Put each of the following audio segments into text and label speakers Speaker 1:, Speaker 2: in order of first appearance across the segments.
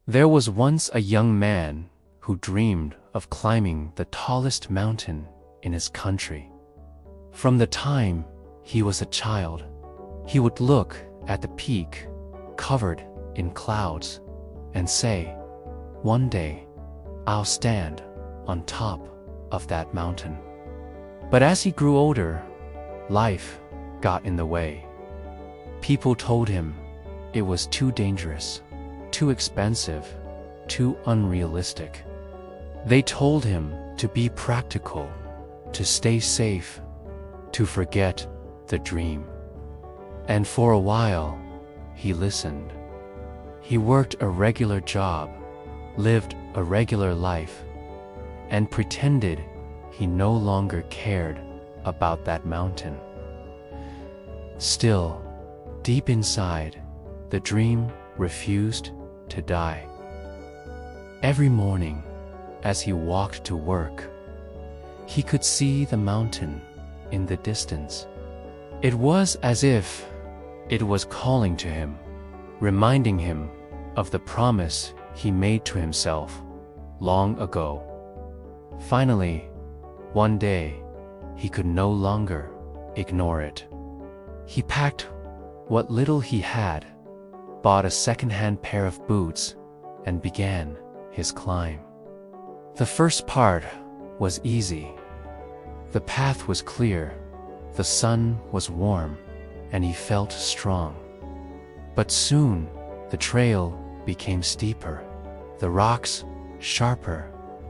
Speaker 1: There was once a young man who dreamed of climbing the tallest mountain in his country. From the time he was a child, he would look at the peak covered in clouds and say, "One day, I'll stand on top of that mountain." But as he grew older, life got in the way. People told him it was too dangerous, too expensive, too unrealistic. They told him to be practical, to stay safe, to forget the dream. And for a while, he listened. He worked a regular job, lived a regular life, and pretended he no longer cared about that mountain. Still, deep inside, the dream refused to die. Every morning, as he walked to work, he could see the mountain in the distance. It was as if it was calling to him, reminding him of the promise he made to himself long ago. Finally, one day, he could no longer ignore it. He packed what little he had, bought a second-hand pair of boots, and began his climb. The first part was easy. The path was clear, the sun was warm, and he felt strong. But soon, the trail became steeper, the rocks sharper,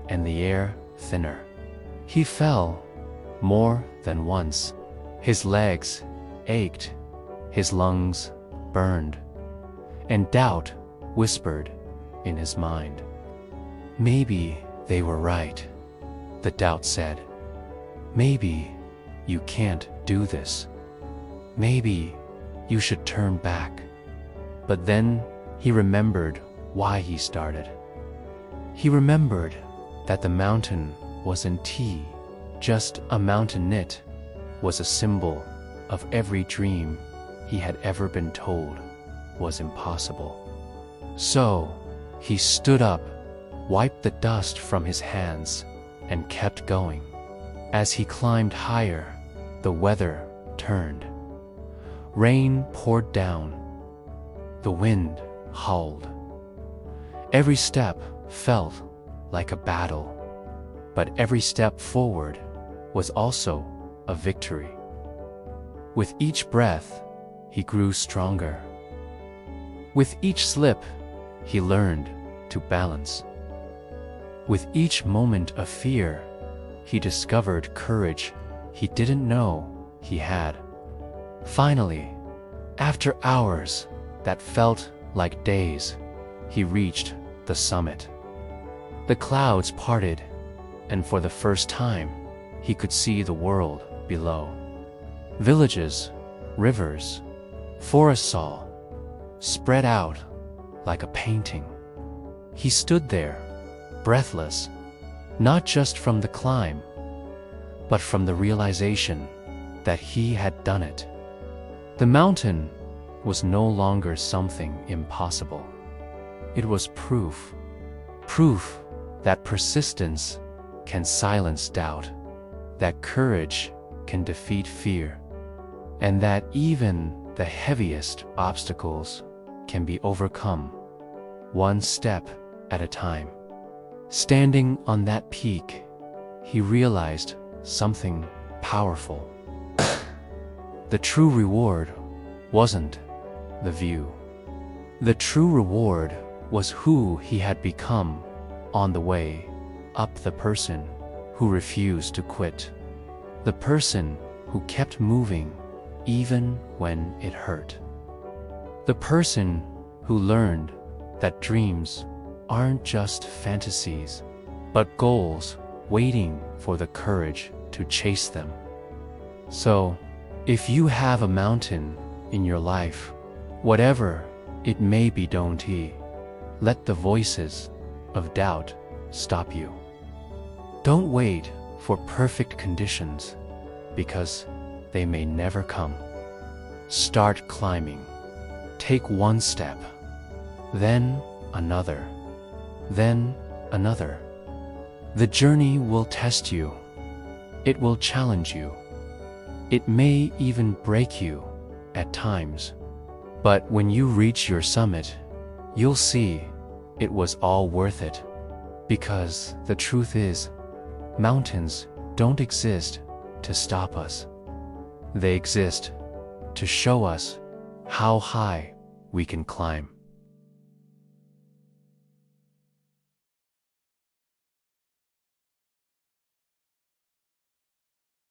Speaker 1: and the air thinner. He fell more than once. His legs ached, his lungs burned, and doubt whispered in his mind. Maybe they were right, the doubt said. Maybe you can't do this. Maybe you should turn back. But then he remembered why he started. He remembered that the mountain wasn't just a mountain. It was a symbol of every dream he had ever been told was impossible. So he stood up, wiped the dust from his hands, and kept going. As he climbed higher, the weather turned. Rain poured down. The wind howled. Every step felt like a battle, but every step forward was also a victory. With each breath, he grew stronger. With each slip, he learned to balance. With each moment of fear, he discovered courage he didn't know he had. Finally, after hours that felt like days, he reached the summit. The clouds parted, and for the first time, he could see the world below. Villages, rivers, forests all spread out like a painting. He stood there, breathless, not just from the climb, but from the realization that he had done it. The mountain was no longer something impossible. It was proof that persistence can silence doubt, that courage can defeat fear, and that even the heaviest obstacles can be overcome, one step at a time. Standing on that peak, he realized something powerful. The true reward wasn't the view. The true reward was who he had become on the way up, the person who refused to quit, the person who kept moving even when it hurt, the person who learned that dreams aren't just fantasies, but goals waiting for the courage to chase them. So, if you have a mountain in your life, whatever it may be, don't let the voices of doubt stop you. Don't wait for perfect conditions, because they may never come. Start climbing. Take one step, then another, then another. The journey will test you. It will challenge you. It may even break you at times. But when you reach your summit, you'll see it was all worth it. Because the truth is, mountains don't exist to stop us. They exist to show us how high we can climb.